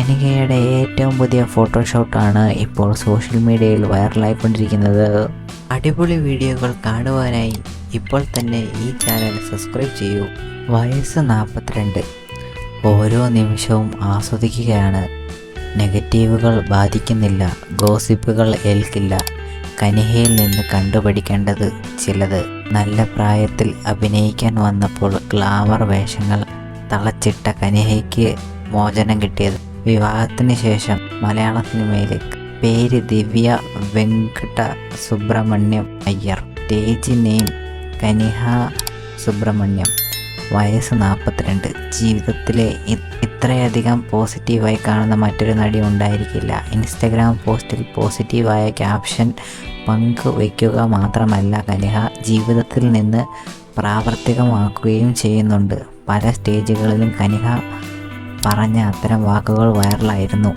കനികയുടെ ഏറ്റവും പുതിയ ഫോട്ടോഷൂട്ടാണ് ഇപ്പോൾ സോഷ്യൽ മീഡിയയിൽ വൈറലായിക്കൊണ്ടിരിക്കുന്നത്. അടിപൊളി വീഡിയോകൾ കാണുവാനായി ഇപ്പോൾ തന്നെ ഈ ചാനൽ സബ്സ്ക്രൈബ് ചെയ്യൂ. വയസ്സ് 42. ഓരോ നിമിഷവും ആസ്വദിക്കുകയാണ്. നെഗറ്റീവുകൾ ബാധിക്കുന്നില്ല, ഗോസിപ്പുകൾ ഏൽക്കില്ല. കനികയിൽ നിന്ന് കണ്ടുപഠിക്കേണ്ടത് ചിലത്. നല്ല പ്രായത്തിൽ അഭിനയിക്കാൻ വന്നപ്പോൾ ഗ്ലാമർ വേഷങ്ങൾ തളച്ചിട്ട കനികയ്ക്ക് മോചനം കിട്ടിയത് വിവാഹത്തിന് ശേഷം മലയാള സിനിമയിലേക്ക്. പേര് ദിവ്യ വെങ്കട സുബ്രഹ്മണ്യം അയ്യർ. Stage name Kanika Subramaniam. വയസ്സ് 42. ജീവിതത്തിലെ ഇത്രയധികം പോസിറ്റീവായി കാണുന്ന മറ്റൊരു നടി ഉണ്ടായിരിക്കില്ല. ഇൻസ്റ്റഗ്രാം പോസ്റ്റിൽ പോസിറ്റീവായ ക്യാപ്ഷൻ പങ്കുവയ്ക്കുക മാത്രമല്ല, കനിക ജീവിതത്തിൽ നിന്ന് പ്രാവർത്തികമാക്കുകയും ചെയ്യുന്നുണ്ട്. പല സ്റ്റേജുകളിലും കനിക പറഞ്ഞ അത്തരം വാക്കുകൾ വൈറലായിരുന്നു.